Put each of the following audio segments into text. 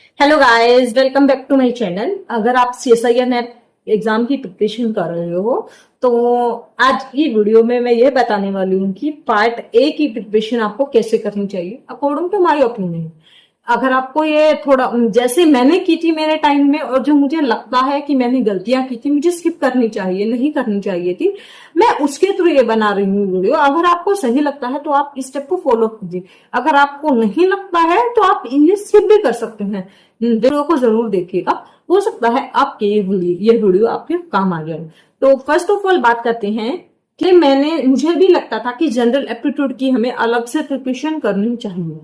Hello guys, welcome back to my channel. अगर आप CSIR NET exam की preparation कर रहे हो तो आज की वीडियो में मैं ये बताने वाली हूँ कि पार्ट ए की प्रिपरेशन आपको कैसे करनी चाहिए अकॉर्डिंग टू माय ओपिनियन। अगर आपको ये थोड़ा जैसे मैंने की थी मेरे टाइम में और जो मुझे लगता है कि मैंने गलतियां की थी, मुझे स्किप करनी चाहिए, नहीं करनी चाहिए थी, मैं उसके थ्रू ये बना रही हूँ वीडियो। अगर आपको सही लगता है तो आप इस स्टेप को फॉलो कीजिए, अगर आपको नहीं लगता है तो आप इन्हें स्किप भी कर सकते हैं। वीडियो को जरूर देखिएगा, हो सकता है आपके ये वीडियो आपके काम आ जाए। तो फर्स्ट ऑफ ऑल बात करते हैं कि मुझे भी लगता था कि जनरल एप्टीट्यूड की हमें अलग से प्रिपरेशन करनी चाहिए,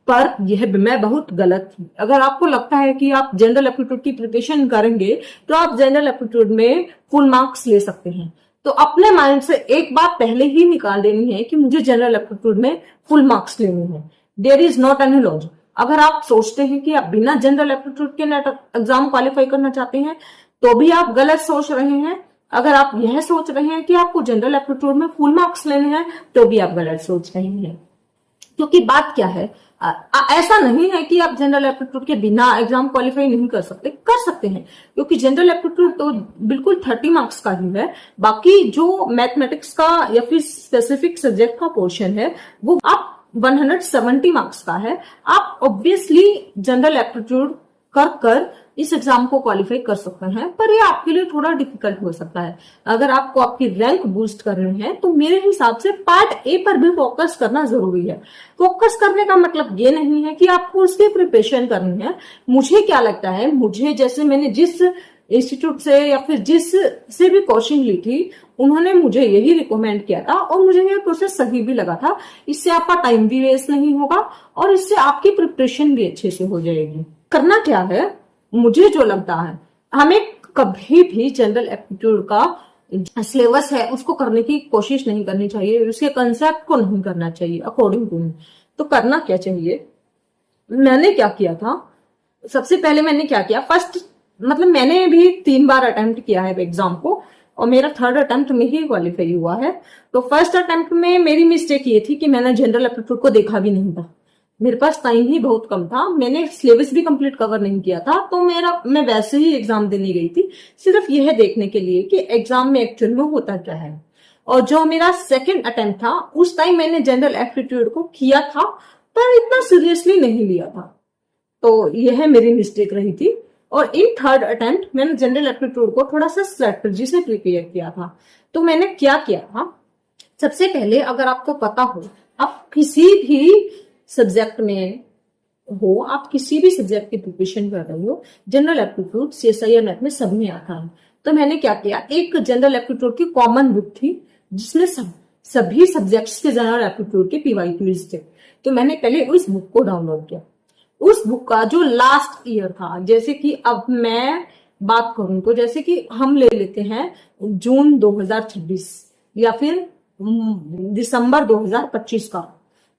पर यह मैं बहुत गलत थी। अगर आपको लगता है कि आप जनरल एप्टीट्यूड की प्रिपरेशन करेंगे तो आप जनरल एप्टीट्यूड में फुल मार्क्स ले सकते हैं, तो अपने माइंड से एक बात पहले ही निकाल देनी है कि मुझे जनरल एप्टीट्यूड में फुल मार्क्स लेने हैं। There is not any logic. अगर आप सोचते हैं कि आप बिना जनरल एप्टीट्यूड के नेट एग्जाम क्वालिफाई करना चाहते हैं तो भी आप गलत सोच रहे हैं। अगर आप यह सोच रहे हैं कि आपको जनरल एप्टीट्यूड में फुल मार्क्स लेने हैं तो भी आप गलत सोच रहे हैं। क्योंकि बात क्या है, ऐसा नहीं है कि आप जनरल एप्टीट्यूड के बिना एग्जाम क्वालिफाई नहीं कर सकते हैं, क्योंकि जनरल एप्टीट्यूड तो बिल्कुल 30 मार्क्स का ही है। बाकी जो मैथमेटिक्स का या फिर स्पेसिफिक सब्जेक्ट का पोर्शन है वो आप 170 मार्क्स का है। आप ऑब्वियसली जनरल एप्टीट्यूड कर इस एग्जाम को क्वालिफाई कर सकते हैं, पर ये आपके लिए थोड़ा डिफिकल्ट हो सकता है। अगर आपको आपकी रैंक बूस्ट करनी है तो मेरे हिसाब से पार्ट ए पर भी फोकस करना जरूरी है। फोकस करने का मतलब ये नहीं है कि आपको उसकी प्रिपरेशन करनी है। मुझे क्या लगता है, मुझे जैसे मैंने जिस इंस्टीट्यूट से या फिर जिस से भी कोचिंग ली थी उन्होंने मुझे यही रिकमेंड किया था और मुझे ये प्रोसेस सही भी लगा था। इससे आपका टाइम भी वेस्ट नहीं होगा और इससे आपकी प्रिपरेशन भी अच्छे से हो जाएगी। करना क्या है, मुझे जो लगता है, हमें कभी भी जनरल एप्टीट्यूड का सिलेबस है उसको करने की कोशिश नहीं करनी चाहिए, उसके कंसेप्ट को नहीं करना चाहिए अकॉर्डिंग टू मी। तो करना क्या चाहिए, मैंने क्या किया था, सबसे पहले मैंने क्या किया, मैंने भी 3 बार अटेम्प्ट किया है एग्जाम को और मेरा थर्ड अटेम्प्ट में ही क्वालिफाई हुआ है। तो फर्स्ट अटेम्प्ट में मेरी मिस्टेक ये थी कि मैंने जनरल एप्टीट्यूड को देखा भी नहीं था, मेरे पास टाइम ही बहुत कम था, मैंने सिलेबस भी कंप्लीट कवर नहीं किया था, तो मैं वैसे ही एग्जाम देने गई थी सिर्फ यह देखने के लिए कि एग्जाम में एक्चुअल में होता क्या है। और जो मेरा सेकंड अटेम्प्ट था उस टाइम मैंने जनरल एप्टीट्यूड को किया था पर इतना सीरियसली नहीं लिया था, तो यह मेरी मिस्टेक रही थी। और इन थर्ड अटेम्प्ट मैंने जनरल एप्टीट्यूड को थोड़ा सा स्ट्रेटजी से प्रिपेयर किया था। तो मैंने क्या किया था, सबसे पहले अगर आपको पता हो आप किसी भी सब्जेक्ट में हो, आप किसी भी सब्जेक्ट की प्रिपरेशन कर रहे हो, जनरल एप्टीट्यूड सीएसआईआर नेट में सब में आता है। तो मैंने क्या किया, एक जनरल एप्टीट्यूड की कॉमन बुक थी जिसमें सभी सब्जेक्ट्स के जनरल एप्टीट्यूड के पीवाईक्यूज थे। तो मैंने पहले उस बुक को डाउनलोड किया। उस बुक का जो लास्ट ईयर था, जैसे कि अब मैं बात करूं तो जैसे कि हम ले लेते हैं जून 2026 या फिर दिसंबर 2025 का,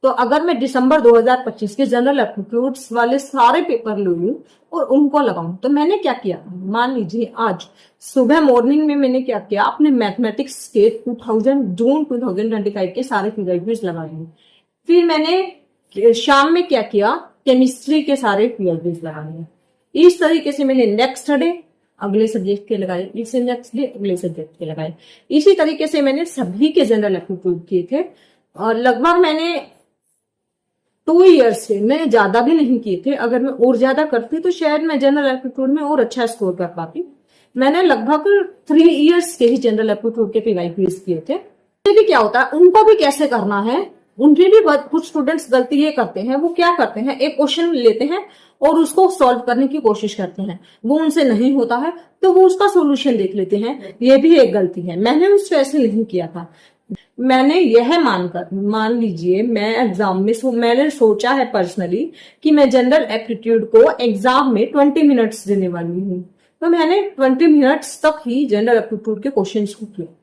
तो अगर मैं दिसंबर 2025 के जनरल एप्टीट्यूड्स वाले सारे पेपर लूं और उनको लगाऊं, तो मैंने क्या किया, मान लीजिए आज सुबह मॉर्निंग में मैंने क्या किया, अपने मैथमेटिक्स के जून 2025 के सारे पीवाईक्यूज लगा लिए। फिर मैंने शाम में क्या किया, केमिस्ट्री के सारे पीवाईक्यूज लगा लिए। इस तरीके से मैंने नेक्स्ट डे अगले सब्जेक्ट के लगाए, इससे नेक्स्ट डे अगले सब्जेक्ट के लगाए। इसी तरीके से मैंने सभी के जनरल एप्टीट्यूड किए थे और लगभग मैंने 2 ईयर्स से, मैं ज्यादा भी नहीं किए थे, अगर मैं और ज्यादा करती तो शायद मैं जनरल एप्टीट्यूड में और अच्छा स्कोर कर पाती। मैंने लगभग 3 ईयर्स के ही जनरल एप्टीट्यूड के पीवाईक्यूज किए थे। भी क्या होता है, उनको भी कैसे करना है, उनके भी कुछ स्टूडेंट्स गलती ये करते हैं, वो क्या करते हैं, एक क्वेश्चन लेते हैं और उसको सॉल्व करने की कोशिश करते हैं, वो उनसे नहीं होता है तो वो उसका सोल्यूशन देख लेते हैं, ये भी एक गलती है। मैंने उससे ऐसे नहीं किया था, मैंने यह मान लीजिए मैं एग्जाम में मैंने सोचा है पर्सनली कि मैं जनरल एप्टीट्यूड को एग्जाम में 20 मिनट्स देने वाली हूँ, तो मैंने 20 मिनट्स तक ही जनरल एप्टीट्यूड के क्वेश्चंस को किया।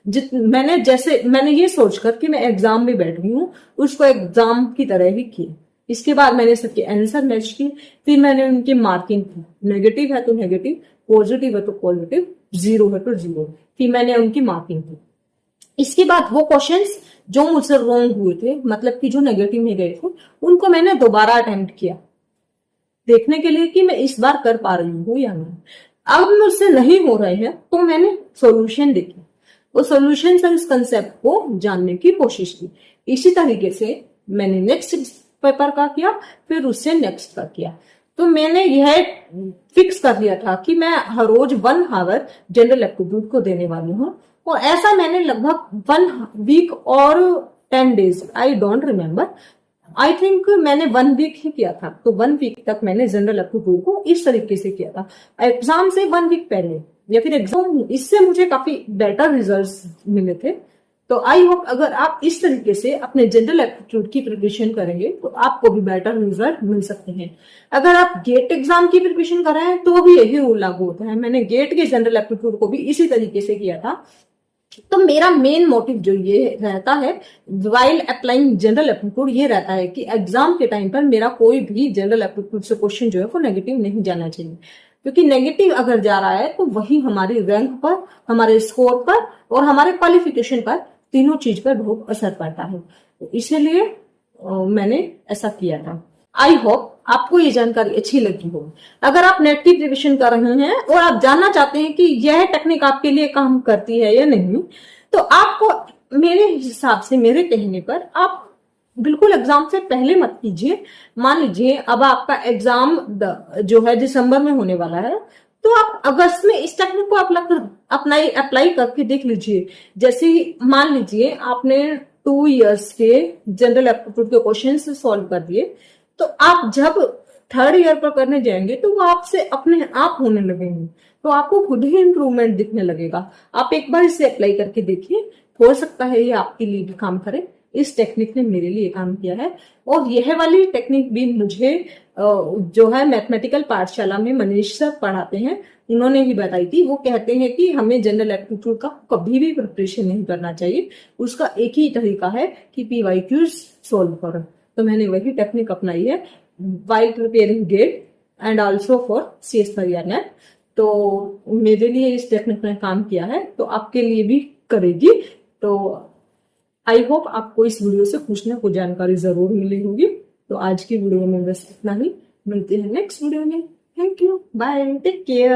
मैंने ये सोचकर कि मैं एग्जाम में बैठ गई हूँ, उसको एग्जाम की तरह ही किया। इसके बाद मैंने सबके आंसर मैच किए, फिर मैंने उनकी मार्किंग की, नेगेटिव है तो नेगेटिव, पॉजिटिव है तो पॉजिटिव, जीरो है तो जीरो, फिर मैंने उनकी मार्किंग की। इसके बाद वो क्वेश्चंस जो मुझसे रॉन्ग हुए थे, मतलब कि जो नेगेटिव में गए थे, उनको मैंने दोबारा अटेम्प्ट किया। देखने के लिए कि मैं इस बार कर पा रही हूँ या नहीं। अब मुझसे नहीं हो रहे हैं तो मैंने सॉल्यूशन देखी, वो सॉल्यूशन से इस कंसेप्ट को जानने की कोशिश की। इसी तरीके से मैंने नेक्स्ट पेपर का किया, फिर उससे नेक्स्ट का किया। तो मैंने यह फिक्स कर लिया था कि मैं हर रोज 1 आवर जनरल एप्टीट्यूड को देने वाली हूँ, और ऐसा मैंने लगभग 1 वीक और 10 days, I don't remember, I think मैंने 1 वीक ही किया था। तो 1 वीक तक मैंने जनरल एप्टीट्यूड को इस तरीके से किया था, एग्जाम से 1 वीक पहले या फिर एग्जाम, इससे मुझे काफी बेटर रिजल्ट्स मिले थे। तो आई होप अगर आप इस तरीके से अपने जनरल एप्टीट्यूड की प्रिपरेशन करेंगे तो आपको भी बेटर रिजल्ट मिल सकते हैं। अगर आप गेट एग्जाम की प्रिपरेशन कर रहे हैं तो भी यही रूल लागू होता है। मैंने गेट के जनरल एप्टीट्यूड को भी इसी तरीके से किया था। तो मेरा मेन मोटिव जो ये रहता है वाइल अप्लाइंग जनरल एप्टीट्यूड, ये रहता है कि एग्जाम के टाइम पर मेरा कोई भी जनरल एप्टीट्यूड से क्वेश्चन जो है वो नेगेटिव नहीं जाना चाहिए, क्योंकि नेगेटिव अगर जा रहा है तो वही हमारी रैंक पर, हमारे स्कोर पर और हमारे क्वालिफिकेशन पर, तीनों चीज पर बहुत असर पड़ता है। तो इसीलिए मैंने ऐसा किया था। आई होप आपको ये जानकारी अच्छी लगी हो। अगर आप नेट की प्रिपरेशन कर रहे हैं और आप जानना चाहते हैं कि यह टेक्निक आपके लिए काम करती है या नहीं, तो आपको मेरे हिसाब से, मेरे कहने पर, आप बिल्कुल एग्जाम से पहले मत कीजिए। मान लीजिए अब आपका एग्जाम जो है दिसंबर में होने वाला है, तो आप अगस्त में इस टेक्निक को अप्लाई करके देख लीजिए। जैसे मान लीजिए आपने 2 इयर्स के जनरल एप्टीट्यूड के क्वेश्चन सॉल्व कर दिए, तो आप जब 3rd ईयर पर करने जाएंगे तो वो आपसे अपने आप होने लगेंगे, तो आपको खुद ही इंप्रूवमेंट दिखने लगेगा। आप एक बार इसे अप्लाई करके देखिए, हो सकता है ये आपके लिए भी काम करे। इस टेक्निक ने मेरे लिए काम किया है, और यह वाली टेक्निक भी मुझे जो है मैथमेटिकल पाठशाला में मनीष सर पढ़ाते हैं, उन्होंने भी बताई थी। वो कहते हैं कि हमें जनरल एप्टीट्यूड का कभी भी प्रिपरेशन नहीं करना चाहिए, उसका एक ही तरीका है कि PYQs सॉल्व करो। तो मैंने वही टेक्निक अपनाई है while preparing GATE and also for CS NET. तो मेरे लिए इस टेक्निक ने काम किया है, तो आपके लिए भी करेगी। तो आई होप आपको इस वीडियो से कुछ ना कुछ जानकारी जरूर मिली होगी। तो आज की वीडियो में बस इतना ही, मिलते हैं नेक्स्ट वीडियो में। Thank you, bye, take care.